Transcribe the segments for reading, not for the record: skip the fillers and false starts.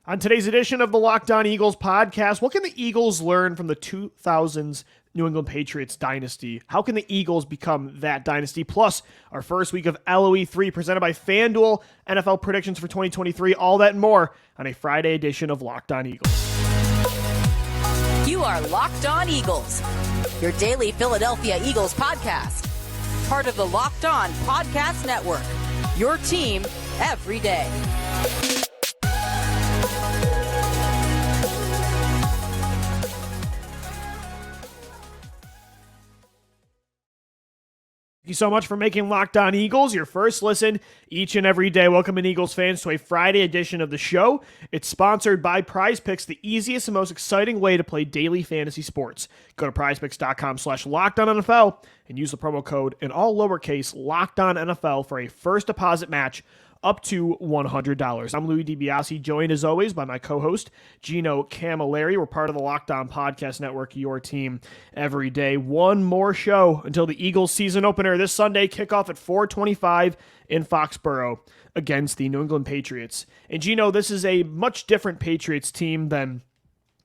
On today's edition of the Locked On Eagles podcast, what can the Eagles learn from the 2000s New England Patriots dynasty? How can the Eagles become that dynasty? Plus, our first week of LOE3 presented by FanDuel, NFL predictions for 2023, all that and more on a Friday edition of Locked On Eagles. You are Locked On Eagles, your daily Philadelphia Eagles podcast. Part of the Locked On Podcast Network, your team every day. Thank you so much for making Locked On Eagles your first listen each and every day. Welcome in, Eagles fans, to a Friday edition of the show. It's sponsored by PrizePicks, the easiest and most exciting way to play daily fantasy sports. Go to prizepicks.com/LockedOnNFL and use the promo code in all lowercase LockedOnNFL for a first deposit match up to $100. I'm Louis DiBiase, joined as always by my co-host, Gino Camilleri. We're part of the Locked On Podcast Network, your team every day. One more show until the Eagles season opener this Sunday, kickoff at 4:25 in Foxborough against the New England Patriots. And Gino, this is a much different Patriots team than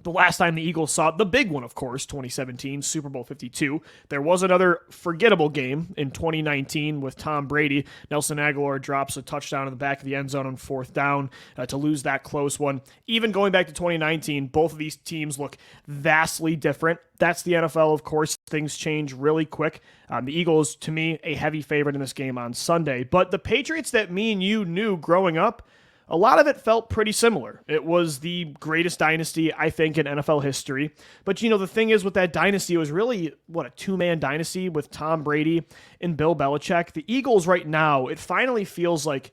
the last time the Eagles saw the big one, of course, 2017, Super Bowl 52. There was another forgettable game in 2019 with Tom Brady. Nelson Aguilar drops a touchdown in the back of the end zone on fourth down to lose that close one. Even going back to 2019, both of these teams look vastly different. That's the NFL, of course. Things change really quick. The Eagles, to me, a heavy favorite in this game on Sunday. But the Patriots that me and you knew growing up, a lot of it felt pretty similar. It was the greatest dynasty, I think, in NFL history. But, you know, the thing is with that dynasty, it was really, a two-man dynasty with Tom Brady and Bill Belichick. The Eagles right now, it finally feels like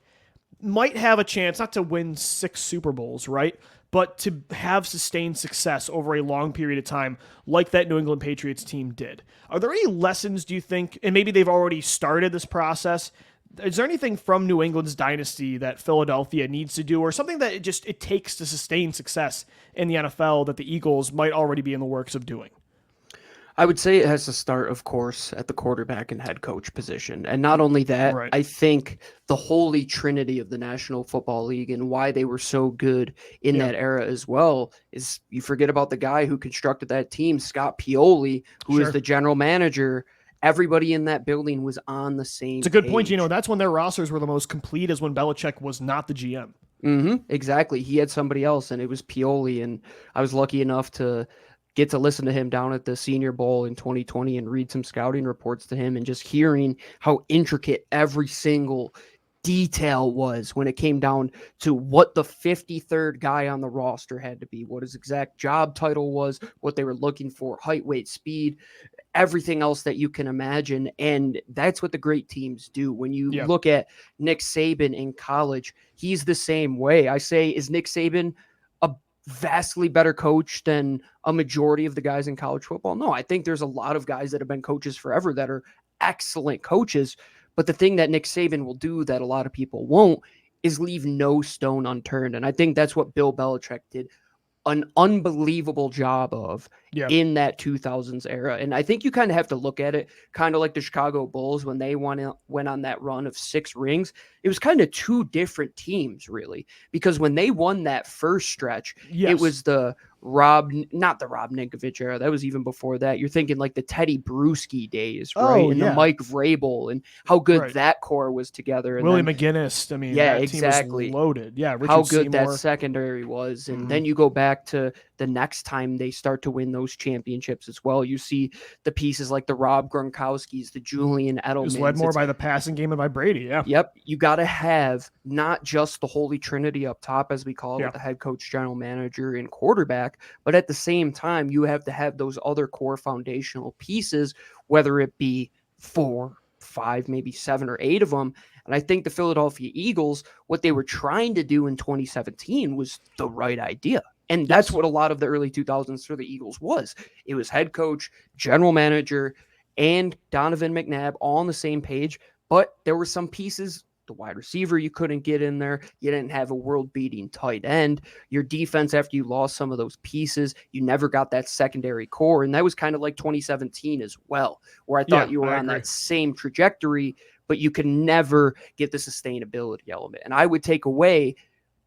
might have a chance, not to win 6 Super Bowls, right? But to have sustained success over a long period of time like that New England Patriots team did. Are there any lessons, do you think, and maybe they've already started this process, is there anything from New England's dynasty that Philadelphia needs to do, or something that it takes to sustain success in the NFL that the Eagles might already be in the works of doing? I would say it has to start, of course, at the quarterback and head coach position. And not only that, right. I think the holy trinity of the National Football League and why they were so good in that era as well is you forget about the guy who constructed that team, Scott Pioli, who is the general manager. Everybody in that building was on the same It's a good point, Gino. That's when their rosters were the most complete, is when Belichick was not the GM. Exactly. He had somebody else, and it was Pioli, and I was lucky enough to get to listen to him down at the Senior Bowl in 2020 and read some scouting reports to him, and just hearing how intricate every single detail was when it came down to what the 53rd guy on the roster had to be, what his exact job title was, what they were looking for, height, weight, speed, everything else that you can imagine. And that's what the great teams do. When you look at Nick Saban in college, he's the same way. I say, is Nick Saban a vastly better coach than a majority of the guys in college football? No, I think there's a lot of guys that have been coaches forever that are excellent coaches. But the thing that Nick Saban will do that a lot of people won't is leave no stone unturned. And I think that's what Bill Belichick did an unbelievable job of in that 2000s era. And I think you kind of have to look at it kind of like the Chicago Bulls when they went on that run of 6 rings. It was kind of 2 different teams, really, because when they won that first stretch, it was not the Rob Ninkovich era. That was even before that. You're thinking like the Teddy Bruschi days, right? And the Mike Vrabel and how good that core was together. And Willie McGinnis. I mean, that team was loaded. Yeah, Richard how good Seymour. That secondary was. And then you go back to the next time they start to win those championships as well. You see the pieces like the Rob Gronkowskis, the Julian Edelman. It was led more by the passing game and by Brady. Yep. You got to have not just the holy trinity up top, as we call it, with the head coach, general manager, and quarterback, but at the same time, you have to have those other core foundational pieces, whether it be 4, 5, maybe 7 or 8 of them. And I think the Philadelphia Eagles, what they were trying to do in 2017 was the right idea. And that's what a lot of the early 2000s for the Eagles was. It was head coach, general manager, and Donovan McNabb all on the same page. But there were some pieces, the wide receiver you couldn't get in there. You didn't have a world-beating tight end. Your defense, after you lost some of those pieces, you never got that secondary core. And that was kind of like 2017 as well, where I thought you were on that same trajectory, but you could never get the sustainability element. And I would take away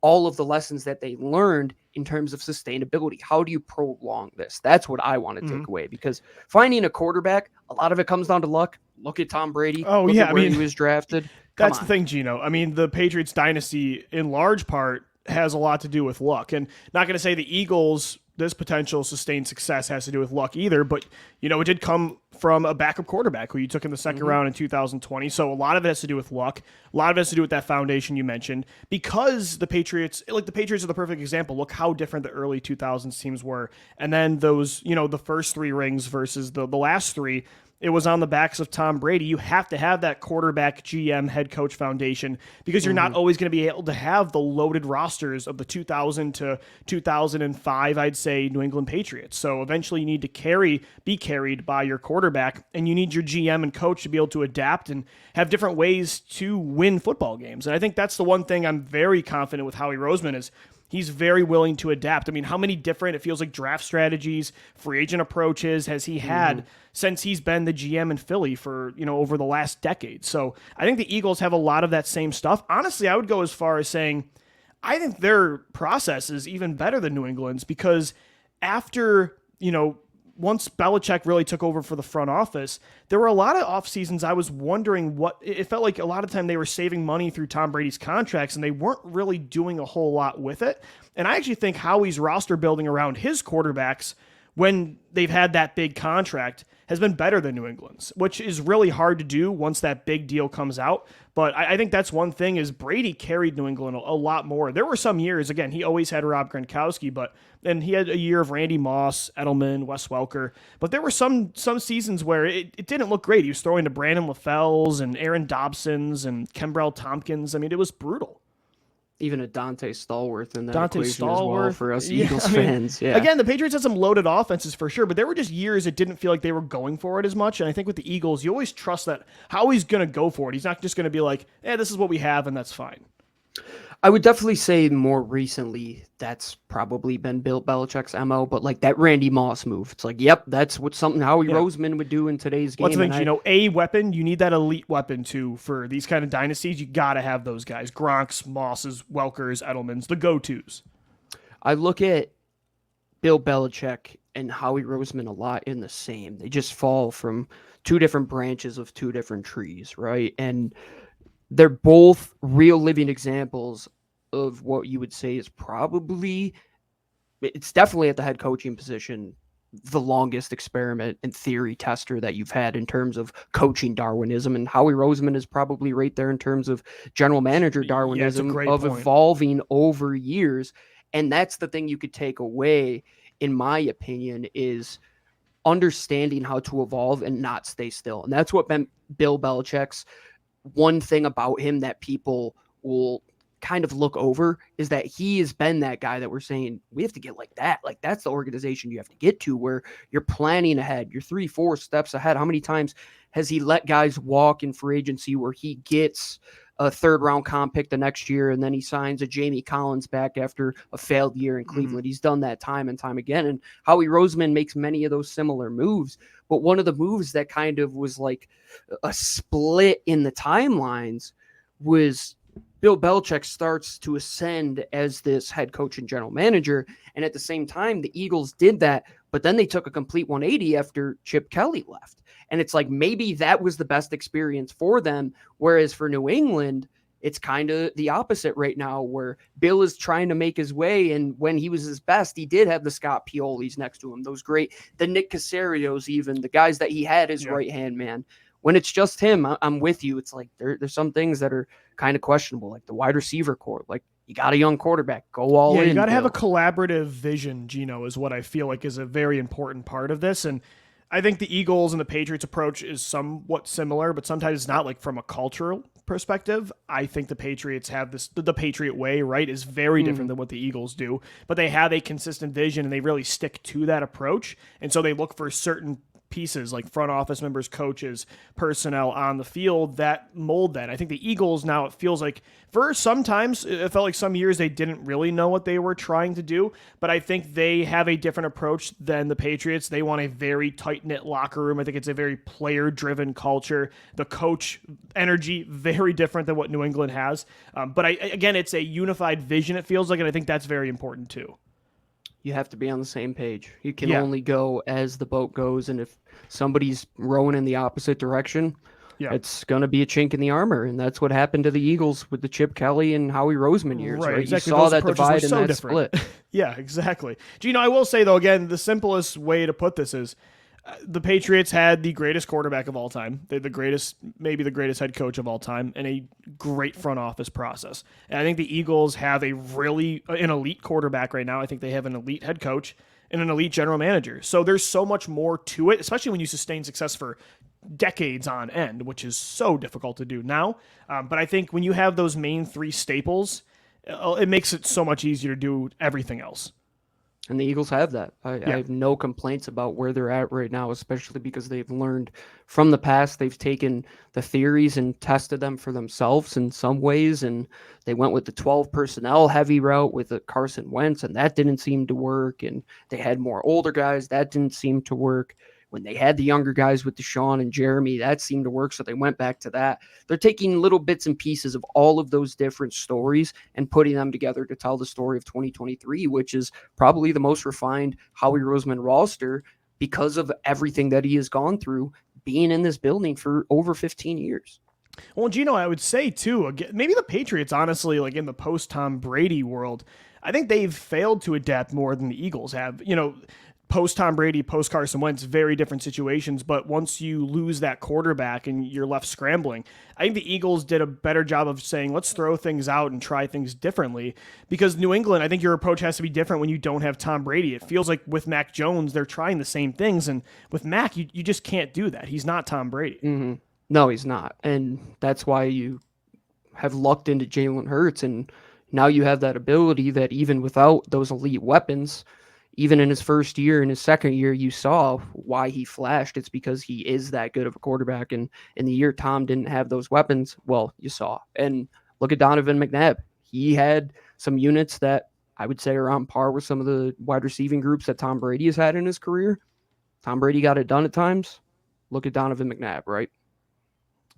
all of the lessons that they learned in terms of sustainability. How do you prolong this? That's what I want to take away, because finding a quarterback, a lot of it comes down to luck. Look at Tom Brady. Look at where he was drafted. That's the thing, Gino. I mean, the Patriots dynasty in large part has a lot to do with luck. And not going to say the Eagles, this potential sustained success has to do with luck either, but, you know, it did come from a backup quarterback who you took in the second round in 2020. So a lot of it has to do with luck. A lot of it has to do with that foundation you mentioned, because the Patriots are the perfect example. Look how different the early 2000s teams were. And then those, you know, the first 3 rings versus the last 3, it was on the backs of Tom Brady. You have to have that quarterback, GM, head coach foundation, because you're not always going to be able to have the loaded rosters of the 2000 to 2005, I'd say, New England Patriots. So eventually you need to be carried by your quarterback, and you need your GM and coach to be able to adapt and have different ways to win football games. And I think that's the one thing I'm very confident with Howie Roseman is he's very willing to adapt. I mean, how many different, it feels like, draft strategies, free agent approaches has he had since he's been the GM in Philly for, you know, over the last decade? So I think the Eagles have a lot of that same stuff. Honestly, I would go as far as saying I think their process is even better than New England's, because after, you know, once Belichick really took over for the front office, there were a lot of off seasons I was wondering what it felt like. A lot of time they were saving money through Tom Brady's contracts, and they weren't really doing a whole lot with it. And I actually think Howie's roster building around his quarterbacks when they've had that big contract has been better than New England's, which is really hard to do once that big deal comes out. But I think that's one thing is Brady carried New England a lot more. There were some years, again, he always had Rob Gronkowski, and he had a year of Randy Moss, Edelman, Wes Welker. But there were some seasons where it didn't look great. He was throwing to Brandon LaFell's and Aaron Dobson's and Kembrell Tompkins. I mean, it was brutal. Even a Dante Stallworth in that equation as well for us Eagles fans. Again, the Patriots had some loaded offenses for sure, but there were just years it didn't feel like they were going for it as much. And I think with the Eagles, you always trust that Howie's going to go for it. He's not just going to be like, this is what we have, and that's fine. I would definitely say more recently that's probably been Bill Belichick's MO, but like that Randy Moss move, it's like, yep, that's what something Howie Roseman would do in today's game. What's the thing, you know, a weapon, you need that elite weapon too for these kind of dynasties. You got to have those guys, Gronks, Mosses, Welkers, Edelmans, the go-tos. I look at Bill Belichick and Howie Roseman a lot in the same. They just fall from 2 different branches of 2 different trees, right? And they're both real living examples of what you would say is probably, it's definitely at the head coaching position, the longest experiment and theory tester that you've had in terms of coaching Darwinism. And Howie Roseman is probably right there in terms of general manager Darwinism of point. Evolving over years. And that's the thing you could take away, in my opinion, is understanding how to evolve and not stay still. And that's what Bill Belichick's one thing about him that people will kind of look over is that he has been that guy that we're saying we have to get like that. Like that's the organization you have to get to where you're planning ahead. You're 3-4 steps ahead. How many times has he let guys walk in free agency where he gets a 3rd round comp pick the next year and then he signs a Jamie Collins back after a failed year in Cleveland? He's done that time and time again. And Howie Roseman makes many of those similar moves. But one of the moves that kind of was like a split in the timelines was Bill Belichick starts to ascend as this head coach and general manager. And at the same time, the Eagles did that, but then they took a complete 180 after Chip Kelly left. And it's like, maybe that was the best experience for them. Whereas for New England, it's kind of the opposite right now where Bill is trying to make his way. And when he was his best, he did have the Scott Piolis next to him, those great, the Nick Casarios, even the guys that he had as right-hand man. When it's just him, I'm with you. It's like there's some things that are kind of questionable, like the wide receiver core. Like you got a young quarterback, go all in. You got to have a collaborative vision, Gino, is what I feel like is a very important part of this. And I think the Eagles and the Patriots approach is somewhat similar, but sometimes it's not. Like from a cultural perspective, I think the Patriots have this, the Patriot way, right, is very different than what the Eagles do, but they have a consistent vision and they really stick to that approach. And so they look for certain pieces like front office members, coaches, personnel on the field that mold that. I think the Eagles now, it feels like sometimes it felt like some years they didn't really know what they were trying to do, but I think they have a different approach than the Patriots. They want a very tight-knit locker room. I think it's a very player-driven culture. The coach energy, very different than what New England has. But again, it's a unified vision, it feels like, and I think that's very important too. You have to be on the same page. You can only go as the boat goes, and if somebody's rowing in the opposite direction, it's going to be a chink in the armor, and that's what happened to the Eagles with the Chip Kelly and Howie Roseman years. Right? Exactly. You saw those that divide and so that different. split. Yeah, exactly. Gino, I will say, though, again, the simplest way to put this is the Patriots had the greatest quarterback of all time. They're maybe the greatest head coach of all time, and a great front office process. And I think the Eagles have an elite quarterback right now. I think they have an elite head coach and an elite general manager. So there's so much more to it, especially when you sustain success for decades on end, which is so difficult to do now. But I think when you have those main three staples, it makes it so much easier to do everything else. And the Eagles have that. I have no complaints about where they're at right now, especially because they've learned from the past. They've taken the theories and tested them for themselves in some ways, and they went with the 12 personnel heavy route with the Carson Wentz, and that didn't seem to work. And they had more older guys. That didn't seem to work. When they had the younger guys with Deshaun and Jeremy, that seemed to work, so they went back to that. They're taking little bits and pieces of all of those different stories and putting them together to tell the story of 2023, which is probably the most refined Howie Roseman roster because of everything that he has gone through being in this building for over 15 years. Well, Gino, I would say, too, maybe the Patriots, honestly, like in the post-Tom Brady world, I think they've failed to adapt more than the Eagles have. Post-Tom Brady, post-Carson Wentz, very different situations, but once you lose that quarterback and you're left scrambling, I think the Eagles did a better job of saying, let's throw things out and try things differently, because New England, I think your approach has to be different when you don't have Tom Brady. It feels like with Mac Jones, they're trying the same things, and with Mac, you just can't do that. He's not Tom Brady. Mm-hmm. No, he's not, and that's why you have lucked into Jalen Hurts, and now you have that ability that even without those elite weapons, even in his first year and his second year, you saw why he flashed. It's because he is that good of a quarterback. And in the year Tom didn't have those weapons, well, you saw. And look at Donovan McNabb. He had some units that I would say are on par with some of the wide receiving groups that Tom Brady has had in his career. Tom Brady got it done at times. Look at Donovan McNabb, right?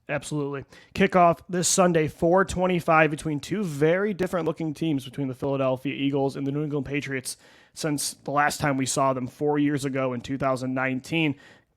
Absolutely. Kickoff this Sunday, 4:25, between two very different looking teams, between the Philadelphia Eagles and the New England Patriots, since the last time we saw them 4 years ago in 2019.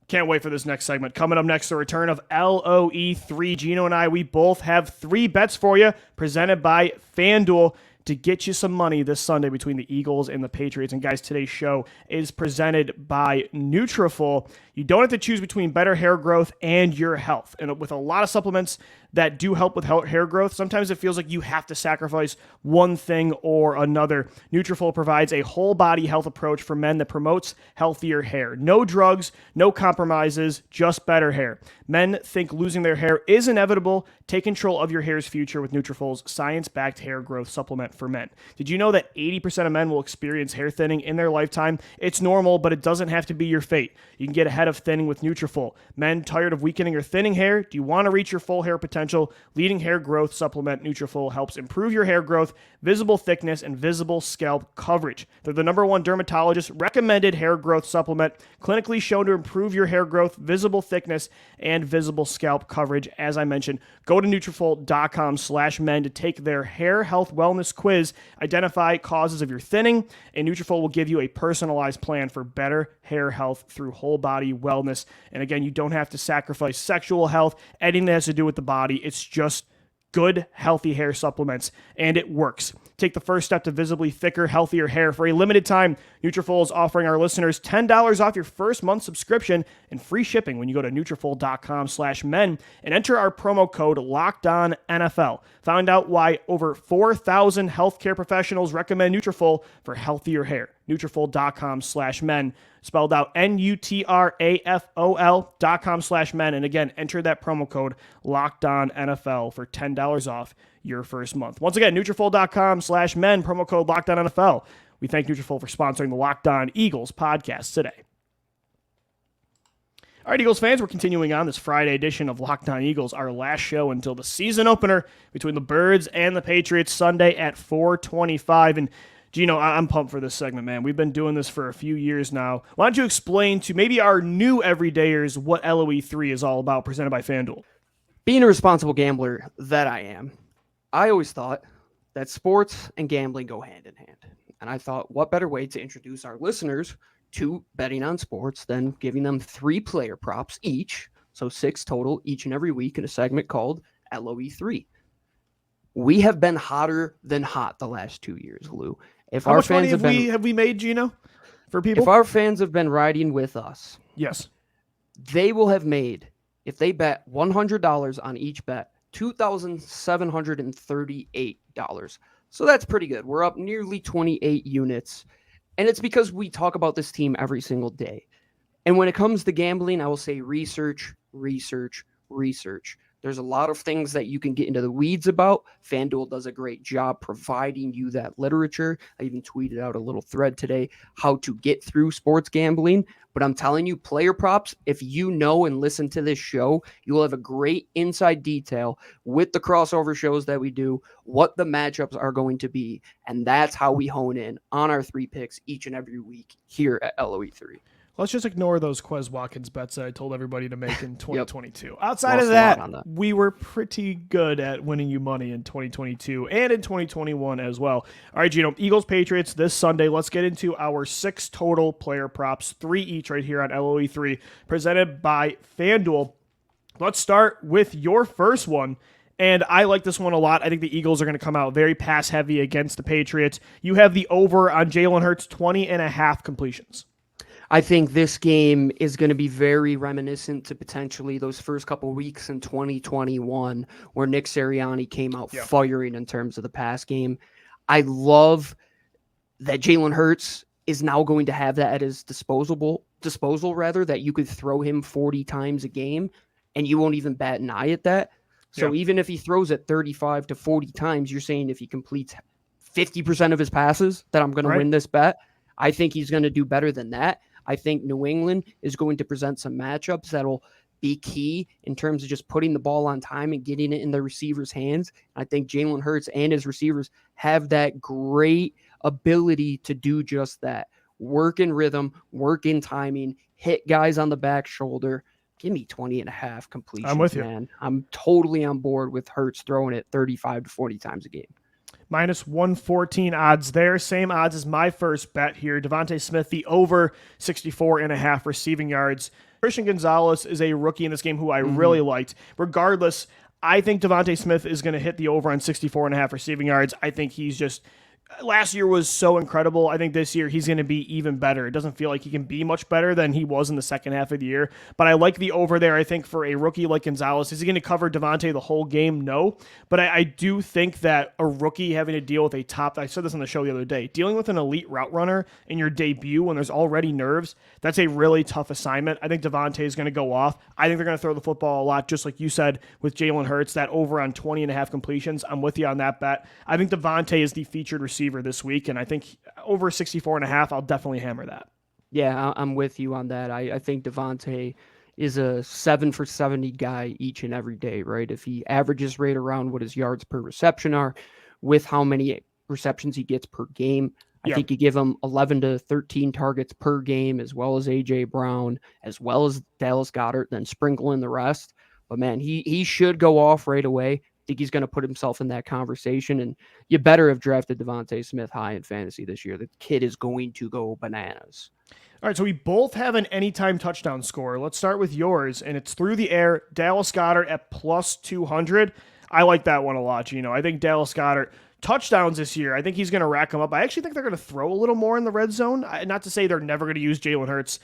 Can't wait for this next segment. Coming up next, the return of LOE3. Gino and I, we both have 3 bets for you, presented by FanDuel, to get you some money this Sunday between the Eagles and the Patriots. And guys, today's show is presented by Nutrafol. You don't have to choose between better hair growth and your health. And with a lot of supplements that do help with hair growth, sometimes it feels like you have to sacrifice one thing or another. Nutrafol provides a whole body health approach for men that promotes healthier hair. No drugs, no compromises, just better hair. Men think losing their hair is inevitable. Take control of your hair's future with Nutrafol's science-backed hair growth supplement for men. Did you know that 80% of men will experience hair thinning in their lifetime? It's normal, but it doesn't have to be your fate. You can get ahead of thinning with Nutrafol. Men tired of weakening or thinning hair? Do you want to reach your full hair potential? Leading hair growth supplement Nutrafol helps improve your hair growth, visible thickness, and visible scalp coverage. They're the #1 dermatologist recommended hair growth supplement, clinically shown to improve your hair growth, visible thickness, and visible scalp coverage. As I mentioned, go to Nutrafol.com/men to take their hair health wellness quiz, identify causes of your thinning, and Nutrafol will give you a personalized plan for better hair health through whole body wellness. And again, you don't have to sacrifice sexual health, anything that has to do with the body. It's just good, healthy hair supplements, and it works. Take the first step to visibly thicker, healthier hair. For a limited time, Nutrafol is offering our listeners $10 off your first month subscription and free shipping when you go to Nutrafol.com/men and enter our promo code LOCKEDONNFL. Find out why over 4,000 healthcare professionals recommend Nutrafol for healthier hair. Nutrafol.com/men, spelled out Nutrafol.com/men. And again, enter that promo code LOCKEDONNFL for $10 off your first month. Once again, Nutrafol.com/men, promo code LOCKEDONNFL. We thank Nutrafol for sponsoring the Locked On Eagles podcast today. All right, Eagles fans, we're continuing on this Friday edition of Locked On Eagles, our last show until the season opener between the Birds and the Patriots Sunday at 4:25. And Gino, I'm pumped for this segment, man. We've been doing this for a few years now. Why don't you explain to maybe our new everydayers what LOE3 is all about, presented by FanDuel? Being a responsible gambler that I am, I always thought that sports and gambling go hand in hand. And I thought, what better way to introduce our listeners to betting on sports than giving them 3 player props each, so 6 total each and every week in a segment called LOE3. We have been hotter than hot the last 2 years, Lou. If How our much fans money have we made, Gino, for people? If our fans have been riding with us, yes, they will have made, if they bet $100 on each bet, $2,738. So that's pretty good. We're up nearly 28 units. And it's because we talk about this team every single day. And when it comes to gambling, I will say research, research, research. There's a lot of things that you can get into the weeds about. FanDuel does a great job providing you that literature. I even tweeted out a little thread today, how to get through sports gambling. But I'm telling you, player props, if you know and listen to this show, you will have a great inside detail with the crossover shows that we do, what the matchups are going to be. And that's how we hone in on our 3 picks each and every week here at LOE3. Let's just ignore those Quez Watkins bets that I told everybody to make in 2022. Yep. Outside of that, we were pretty good at winning you money in 2022 and in 2021 as well. All right, Gino, Eagles Patriots this Sunday. Let's get into our 6 total player props, 3 each right here on LOE3, presented by FanDuel. Let's start with your first one. And I like this one a lot. I think the Eagles are going to come out very pass heavy against the Patriots. You have the over on Jalen Hurts, 20.5 completions. I think this game is going to be very reminiscent to potentially those first couple of weeks in 2021 where Nick Sirianni came out firing in terms of the pass game. I love that Jalen Hurts is now going to have that at his disposal that you could throw him 40 times a game and you won't even bat an eye at that. So even if he throws it 35 to 40 times, you're saying if he completes 50% of his passes that I'm going to win this bet. I think he's going to do better than that. I think New England is going to present some matchups that'll be key in terms of just putting the ball on time and getting it in the receiver's hands. I think Jalen Hurts and his receivers have that great ability to do just that. Work in rhythm, work in timing, hit guys on the back shoulder. Give me 20.5 completions, I'm with you, man. I'm totally on board with Hurts throwing it 35 to 40 times a game. Minus 114 odds there. Same odds as my first bet here. Devontae Smith, the over 64.5 receiving yards. Christian Gonzalez is a rookie in this game who I really liked. Regardless, I think Devontae Smith is going to hit the over on 64.5 receiving yards. I think he's just... Last year was so incredible. I think this year he's going to be even better. It doesn't feel like he can be much better than he was in the second half of the year. But I like the over there. I think for a rookie like Gonzalez, is he going to cover Devontae the whole game? No. But I do think that a rookie having to deal with a top, I said this on the show the other day, dealing with an elite route runner in your debut when there's already nerves, that's a really tough assignment. I think Devontae is going to go off. I think they're going to throw the football a lot, just like you said with Jalen Hurts, that over on 20.5 completions. I'm with you on that bet. I think Devontae is the featured receiver this week, and I think over 64.5, I'll definitely hammer that. Yeah, I'm with you on that. I think Devontae is a 7 for 70 guy each and every day, right? If he averages right around what his yards per reception are with how many receptions he gets per game, I think you give him 11 to 13 targets per game, as well as A.J. Brown, as well as Dallas Goedert, then sprinkle in the rest. But, man, he should go off right away. I think he's going to put himself in that conversation, and you better have drafted Devontae Smith high in fantasy this year. The kid is going to go bananas. All right, so we both have an anytime touchdown score. Let's start with yours, and it's through the air. Dallas Goedert at plus 200. I like that one a lot, Gino. I think Dallas Goedert, touchdowns this year, I think he's going to rack them up. I actually think they're going to throw a little more in the red zone. Not to say they're never going to use Jalen Hurts,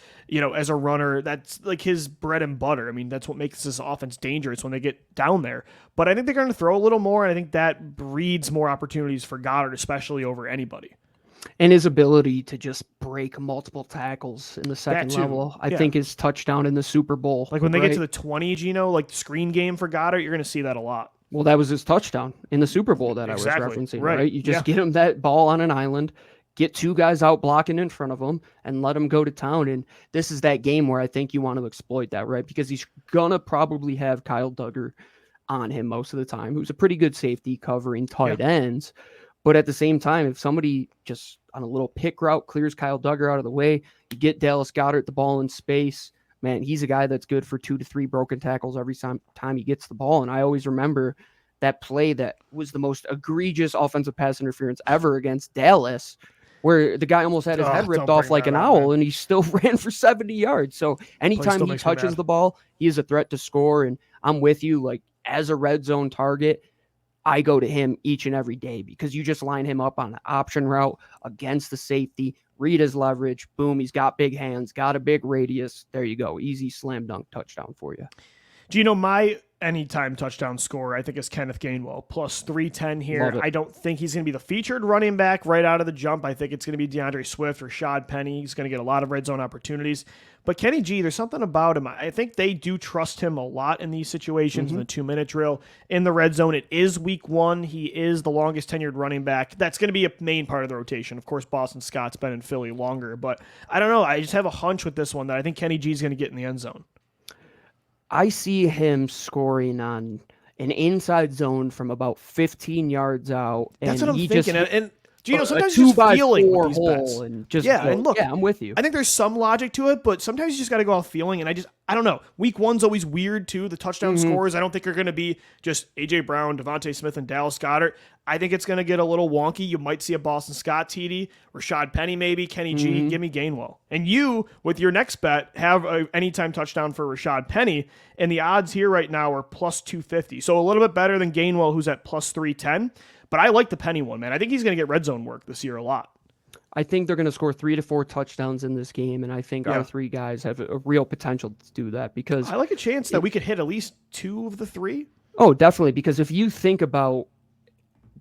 as a runner. That's like his bread and butter. I mean, that's what makes this offense dangerous when they get down there. But I think they're going to throw a little more, and I think that breeds more opportunities for Goddard, especially over anybody. And his ability to just break multiple tackles in the second level. I think his touchdown in the Super Bowl. Like when they get to the 20, Gino, like screen game for Goddard, you're going to see that a lot. Well, that was his touchdown in the Super Bowl that I was referencing, right? You just get him that ball on an island, get two guys out blocking in front of him and let him go to town. And this is that game where I think you want to exploit that, right? Because he's going to probably have Kyle Duggar on him most of the time, who's a pretty good safety covering tight ends. But at the same time, if somebody just on a little pick route clears Kyle Duggar out of the way, you get Dallas Goedert the ball in space, man, he's a guy that's good for 2 to 3 broken tackles every time he gets the ball. And I always remember that play that was the most egregious offensive pass interference ever against Dallas, where the guy almost had his head ripped off like an owl, and he still ran for 70 yards. So anytime he touches the ball, he is a threat to score. And I'm with you, like as a red zone target, I go to him each and every day because you just line him up on an option route against the safety, read his leverage, boom, he's got big hands, got a big radius. There you go. Easy slam dunk touchdown for you. Do you know my anytime touchdown scorer, I think, is Kenneth Gainwell, plus 310 here. I don't think he's going to be the featured running back right out of the jump. I think it's going to be DeAndre Swift or Rashad Penny. He's going to get a lot of red zone opportunities. But Kenny G, there's something about him. I think they do trust him a lot in these situations in the 2-minute drill. In the red zone, it is week 1. He is the longest tenured running back. That's going to be a main part of the rotation. Of course, Boston Scott's been in Philly longer. But I don't know. I just have a hunch with this one that I think Kenny G is going to get in the end zone. I see him scoring on an inside zone from about 15 yards out. That's and what I'm thinking. And Gino, sometimes you just feeling with these bets. And just and look, I'm with you. I think there's some logic to it, but sometimes you just got to go off feeling. And I don't know. Week 1's always weird too. The touchdown scores, I don't think are going to be just A.J. Brown, Devontae Smith, and Dallas Goedert. I think it's going to get a little wonky. You might see a Boston Scott TD, Rashad Penny maybe, Kenny G. Give me Gainwell. And you, with your next bet, have an anytime touchdown for Rashad Penny. And the odds here right now are plus 250. So a little bit better than Gainwell, who's at plus 310. But I like the Penny one, man. I think he's going to get red zone work this year a lot. I think they're going to score 3 to 4 touchdowns in this game, and I think our 3 guys have a real potential to do that because I like a chance that we could hit at least 2 of the 3. Oh, definitely, because if you think about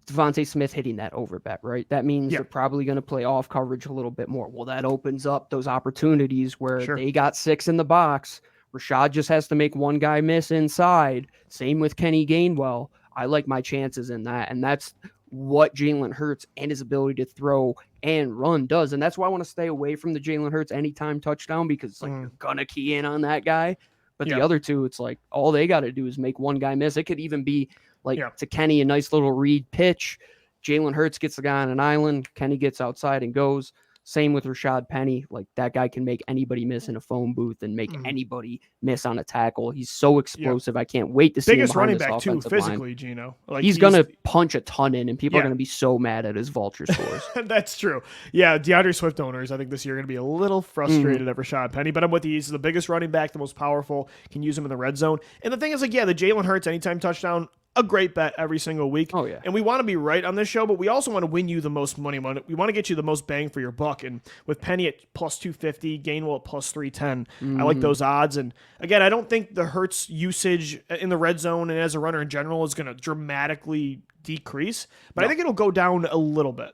Devontae Smith hitting that over bet, right? That means they're probably going to play off coverage a little bit more. Well, that opens up those opportunities where they got 6 in the box. Rashad just has to make one guy miss inside. Same with Kenny Gainwell. I like my chances in that, and that's what Jalen Hurts and his ability to throw and run does. And that's why I want to stay away from the Jalen Hurts anytime touchdown because like you're going to key in on that guy. But the other two, it's like all they got to do is make one guy miss. It could even be like to Kenny, a nice little read pitch. Jalen Hurts gets the guy on an island. Kenny gets outside and goes. Same with Rashad Penny. Like that guy can make anybody miss in a phone booth and make anybody miss on a tackle. He's so explosive. I can't wait to see biggest him running back too physically, line. Gino. Like he's gonna punch a ton in, and people are gonna be so mad at his vulture scores. That's true. Yeah, DeAndre Swift owners, I think this year are gonna be a little frustrated at Rashad Penny, but I'm with you. He's the biggest running back, the most powerful. Can use him in the red zone. And the thing is, like, the Jalen Hurts anytime touchdown. A great bet every single week. Oh, yeah. And we want to be right on this show, but we also want to win you the most money. We want to get you the most bang for your buck. And with Penny at plus 250, Gainwell at plus 310, I like those odds. And again, I don't think the Hurts usage in the red zone and as a runner in general is going to dramatically decrease, but I think it'll go down a little bit.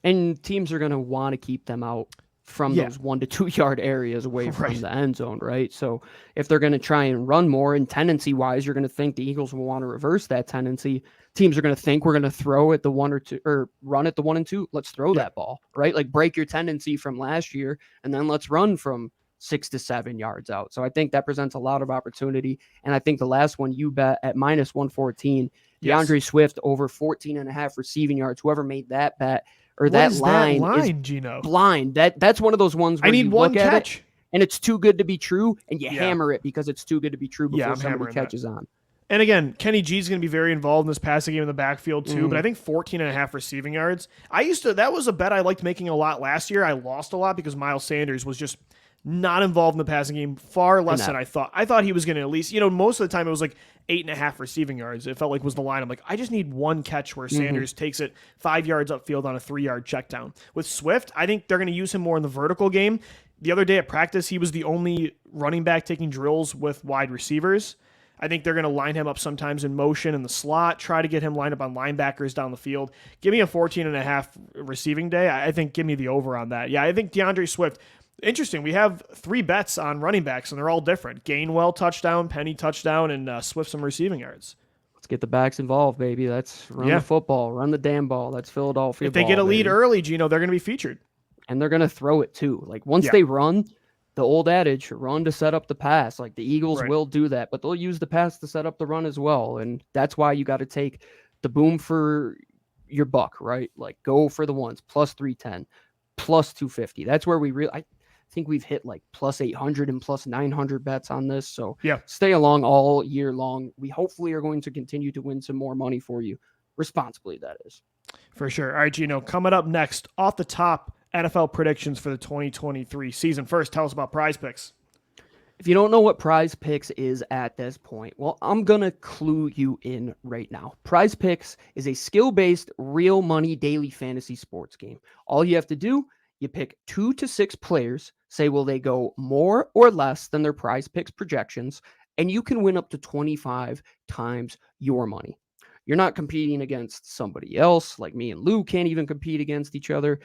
And teams are going to want to keep them out from those 1 to 2 yard areas away from the end zone, right? So if they're going to try and run more, and tendency wise, you're going to think the Eagles will want to reverse that tendency. Teams are going to think we're going to throw at the 1 or 2 or run at the 1 and 2. Let's throw that ball, right? Like break your tendency from last year, and then let's run from 6 to 7 yards out. So I think that presents a lot of opportunity. And I think the last one you bet at minus 114, DeAndre Swift over 14.5 receiving yards. Whoever made that bet. Or what that is line, that line, Gino? Blind. That's one of those ones where I need you one look catch. At it, and it's too good to be true, and you hammer it because it's too good to be true before somebody catches on. And again, Kenny G is going to be very involved in this passing game in the backfield too, but I think 14.5 receiving yards. That was a bet I liked making a lot last year. I lost a lot because Miles Sanders was just not involved in the passing game, far less than I thought. I thought he was going to at least, most of the time it was like 8.5 receiving yards. It felt like was the line. I'm like, I just need one catch where Sanders takes it 5 yards upfield on a 3-yard check down. With Swift, I think they're going to use him more in the vertical game. The other day at practice, he was the only running back taking drills with wide receivers. I think they're going to line him up sometimes in motion in the slot, try to get him lined up on linebackers down the field. Give me a 14.5 receiving day. I think give me the over on that. Yeah, I think DeAndre Swift. Interesting. We have 3 bets on running backs, and they're all different. Gainwell touchdown, Penny touchdown, and Swift some receiving yards. get the backs involved, baby. Let's run the football, run the damn ball. That's Philadelphia. If they get a lead early, Gino, they're going to be featured. And they're going to throw it too. Like once they run, the old adage, run to set up the pass. Like the Eagles will do that, but they'll use the pass to set up the run as well. And that's why you got to take the boom for your buck, right? Like go for the ones, plus 310, plus 250. That's where I think we've hit like plus 800 and plus 900 bets on this. So stay along all year long. We hopefully are going to continue to win some more money for you responsibly. That is for sure. All right, Gino, coming up next off the top, NFL predictions for the 2023 season. First, tell us about PrizePicks. If you don't know what PrizePicks is at this point, well, I'm going to clue you in right now. PrizePicks is a skill-based, real money daily fantasy sports game. All you have to do, you pick 2 to 6 players, say will they go more or less than their PrizePicks projections, and you can win up to 25 times your money. You're not competing against somebody else, like me and Lou can't even compete against each other.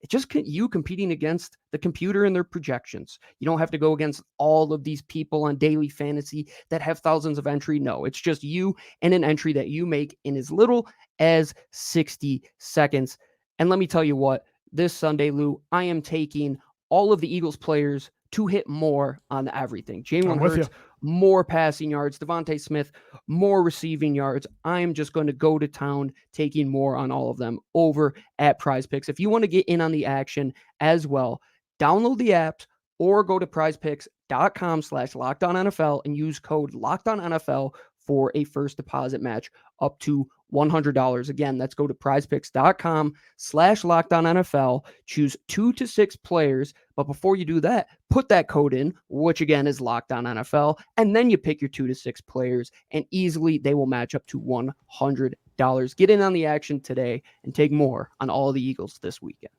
It's just you competing against the computer and their projections. You don't have to go against all of these people on daily fantasy that have thousands of entry. No, it's just you and an entry that you make in as little as 60 seconds. And let me tell you what, this Sunday, Lou, I am taking all of the Eagles players to hit more on everything. Jalen Hurts, more passing yards. Devontae Smith, more receiving yards. I'm just going to go to town taking more on all of them over at PrizePicks. If you want to get in on the action as well, download the app or go to prizepicks.com/LockedOnNFL and use code LockedOnNFL for a first deposit match up to $100. Again, let's go to prizepicks.com/LockedOnNFL, choose 2 to 6 players. But before you do that, put that code in, which again is LockedOnNFL, and then you pick your 2 to 6 players, and easily they will match up to $100. Get in on the action today and take more on all the Eagles this weekend.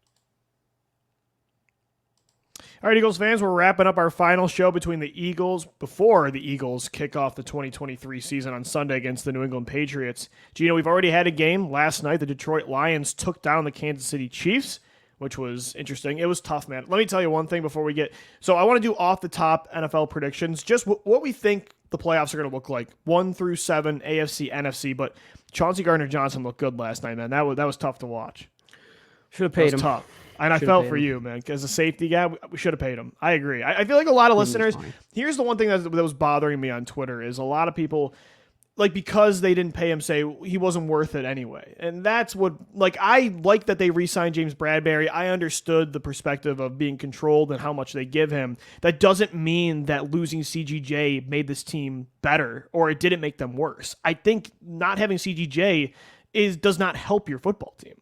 All right, Eagles fans, we're wrapping up our final show between the Eagles before the Eagles kick off the 2023 season on Sunday against the New England Patriots. Gino, we've already had a game last night. The Detroit Lions took down the Kansas City Chiefs, which was interesting. It was tough, man. Let me tell you one thing before we get... So I want to do off-the-top NFL predictions, just what we think the playoffs are going to look like, 1 through 7, AFC, NFC. But Chauncey Gardner-Johnson looked good last night, man. That was tough to watch. Should have paid him. Tough. And I felt for you, man. As a safety guy, we should have paid him. I agree. I feel like a lot of listeners... Here's the one thing that was bothering me on Twitter is a lot of people... Like, because they didn't pay him, say he wasn't worth it anyway. And that's what, like, I like that they re-signed James Bradberry. I understood the perspective of being controlled and how much they give him. That doesn't mean that losing CGJ made this team better or it didn't make them worse. I think not having CGJ does not help your football team.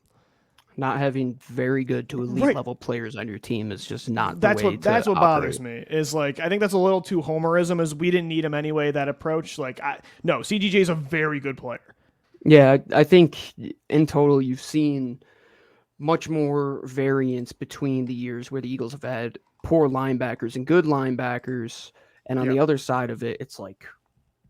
Not having very good to elite level players on your team is just not the way that's what bothers me. Is like I think that's a little too homerism. Is we didn't need him anyway. That approach, no, CGJ is a very good player. Yeah, I think in total you've seen much more variance between the years where the Eagles have had poor linebackers and good linebackers, and on the other side of it, it's like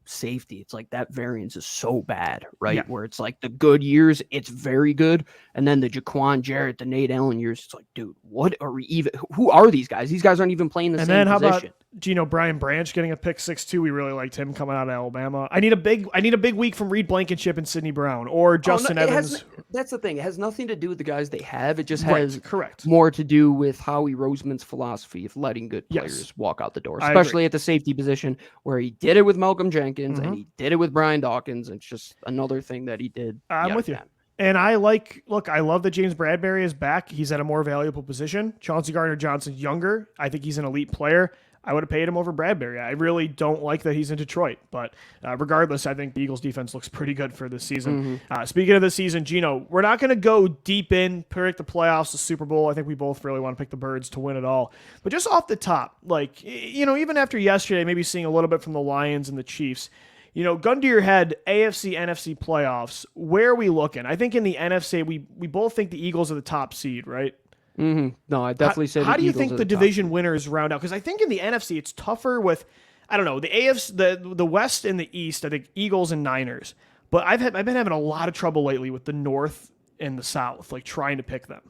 safety. It's like that variance is so bad, right? Yeah. Where it's like the good years, it's very good. And then the Jaquan Jarrett, the Nate Allen years, it's like, dude, what are we even, who are these guys? These guys aren't even playing the same position. And then how about Gino Brian Branch getting a pick 6-2? We really liked him coming out of Alabama. I need a big week from Reed Blankenship and Sidney Brown or Justin Evans. That's the thing. It has nothing to do with the guys they have. It just has correct. more to do with Howie Roseman's philosophy of letting good players walk out the door, especially at the safety position where he did it with Malcolm Jenkins and he did it with Brian Dawkins. It's just another thing that he did. I'm with you. And I love that James Bradberry is back. He's at a more valuable position. Chauncey Gardner-Johnson's younger. I think he's an elite player. I would have paid him over Bradberry. I really don't like that he's in Detroit. But regardless, I think the Eagles defense looks pretty good for this season. Speaking of the season, Gino, we're not going to go deep in, predict the playoffs, the Super Bowl. I think we both really want to pick the Birds to win it all. But just off the top, even after yesterday, maybe seeing a little bit from the Lions and the Chiefs, gun to your head, AFC, NFC playoffs, where are we looking? I think in the NFC, we both think the Eagles are the top seed, right? No, I definitely say. How do you think the division winners round out? Because I think in the NFC it's tougher with, I don't know, the AFC, the West and the East. I think Eagles and Niners. But I've been having a lot of trouble lately with the North and the South, like trying to pick them.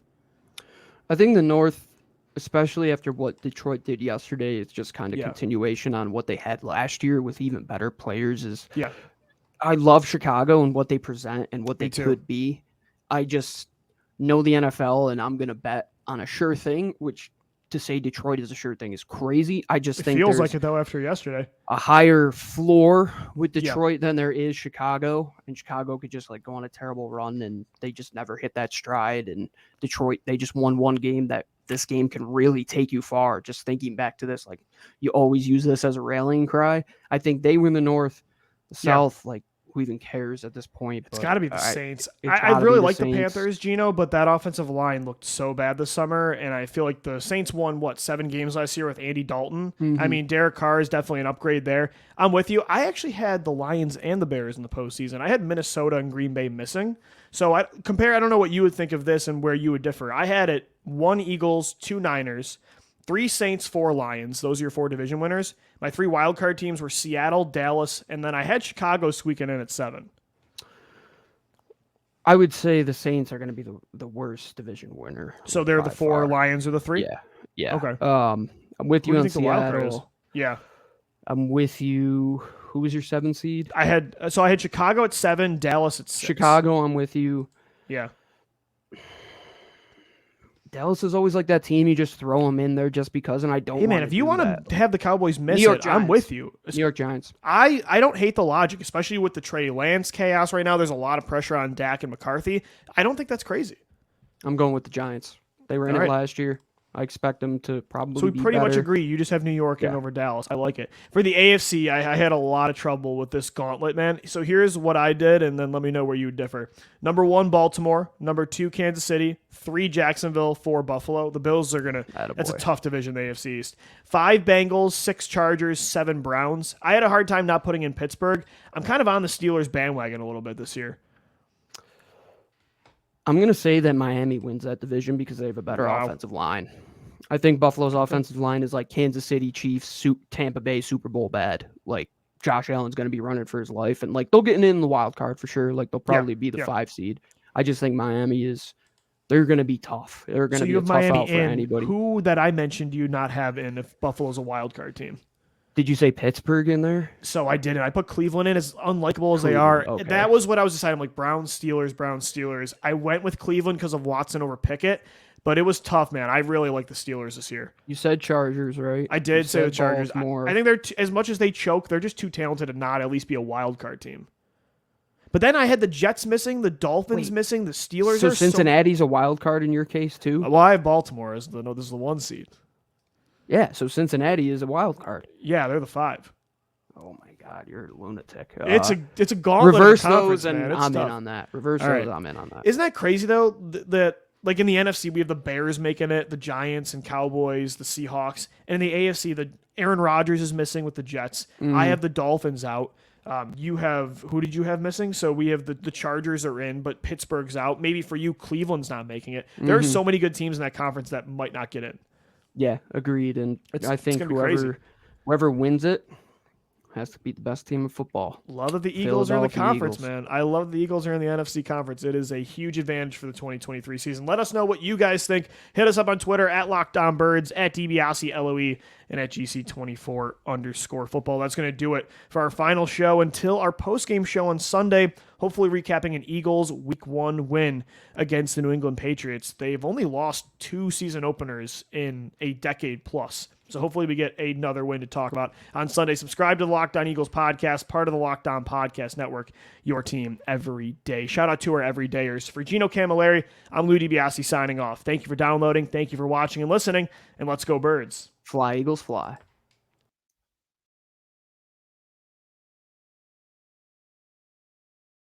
I think the North, especially after what Detroit did yesterday, it's just kind of continuation on what they had last year with even better players. I love Chicago and what they present and what they could be. I just know the NFL, and I'm going to bet on a sure thing, which to say Detroit is a sure thing is crazy. I just think feels like it, though, after yesterday. A higher floor with Detroit than there is Chicago, and Chicago could just like go on a terrible run, and they just never hit that stride. And Detroit, they just won one game that this game can really take you far. Just thinking back to this, like you always use this as a rallying cry. I think they win the North, the South, like who even cares at this point? It's got to be the Saints. I really like the Panthers, Gino, but that offensive line looked so bad this summer, and I feel like the Saints won, 7 games last year with Andy Dalton? Mm-hmm. I mean, Derek Carr is definitely an upgrade there. I'm with you. I actually had the Lions and the Bears in the postseason. I had Minnesota and Green Bay missing. So I don't know what you would think of this and where you would differ. I had it 1 Eagles, 2 Niners, 3 Saints, 4 Lions. Those are your 4 division winners. My 3 wildcard teams were Seattle, Dallas, and then I had Chicago squeaking in at 7. I would say the Saints are going to be the worst division winner. So they're the 4, Lions are the 3? Yeah. Okay. I'm with you on Seattle. Yeah. I'm with you. Who was your 7 seed? I had Chicago at 7, Dallas at 6. Chicago, I'm with you. Yeah. Dallas is always like that team. You just throw them in there just because, and I don't. Hey man, if you want to have the Cowboys miss it, I'm with you. New York Giants. I don't hate the logic, especially with the Trey Lance chaos right now. There's a lot of pressure on Dak and McCarthy. I don't think that's crazy. I'm going with the Giants. They were in it last year. I expect them to probably. So we pretty much agree. You just have New York in over Dallas. I like it. For the AFC, I had a lot of trouble with this gauntlet, man. So here's what I did, and then let me know where you would differ. Number 1, Baltimore. Number 2, Kansas City. 3, Jacksonville. 4, Buffalo. The Bills are gonna. That's a tough division, the AFC East. 5, Bengals. 6, Chargers. 7, Browns. I had a hard time not putting in Pittsburgh. I'm kind of on the Steelers bandwagon a little bit this year. I'm going to say that Miami wins that division because they have a better offensive line. I think Buffalo's offensive line is like Kansas City Chiefs, Tampa Bay Super Bowl bad. Like Josh Allen's going to be running for his life, and like they'll get in the wild card for sure. Like they'll probably be the 5 seed. I just think Miami they're going to be tough. They're going to be a tough out for anybody. Who that I mentioned do you not have in if Buffalo's a wild card team? Did you say Pittsburgh in there? So I didn't. I put Cleveland in, as unlikable as they are. Okay. That was what I was deciding. Like Browns, Steelers. I went with Cleveland because of Watson over Pickett, but it was tough, man. I really like the Steelers this year. You said Chargers, right? I did say the Chargers. I think they're as much as they choke, they're just too talented to not at least be a wild card team. But then I had the Jets missing, the Dolphins missing, the Steelers. So Cincinnati's a wild card in your case too? Well, I have Baltimore as this is the 1 seed. Yeah, so Cincinnati is a wild card. Yeah, they're the 5. Oh my God, you're a lunatic. It's a gauntlet. Reverse those, and I'm in on that. Reverse those, I'm in on that. Isn't that crazy though? That like in the NFC, we have the Bears making it, the Giants and Cowboys, the Seahawks, and in the AFC, the Aaron Rodgers is missing with the Jets. I have the Dolphins out. You have who did you have missing? So we have the Chargers are in, but Pittsburgh's out. Maybe for you, Cleveland's not making it. There are so many good teams in that conference that might not get in. Yeah, agreed. And I think whoever wins it has to beat the best team in football. Love that the Eagles are in the conference, man. I love the Eagles are in the NFC conference. It is a huge advantage for the 2023 season. Let us know what you guys think. Hit us up on Twitter at LockedOnBirds, at DiBiase LOE, and at GC24_football. That's going to do it for our final show until our post-game show on Sunday, hopefully recapping an Eagles Week 1 win against the New England Patriots. They've only lost 2 season openers in a decade plus. So hopefully we get another win to talk about on Sunday. Subscribe to the Locked On Eagles podcast, part of the Locked On Podcast Network, your team every day. Shout out to our everydayers. For Gino Camilleri, I'm Lou DiBiase signing off. Thank you for downloading. Thank you for watching and listening. And let's go Birds. Fly, Eagles, fly.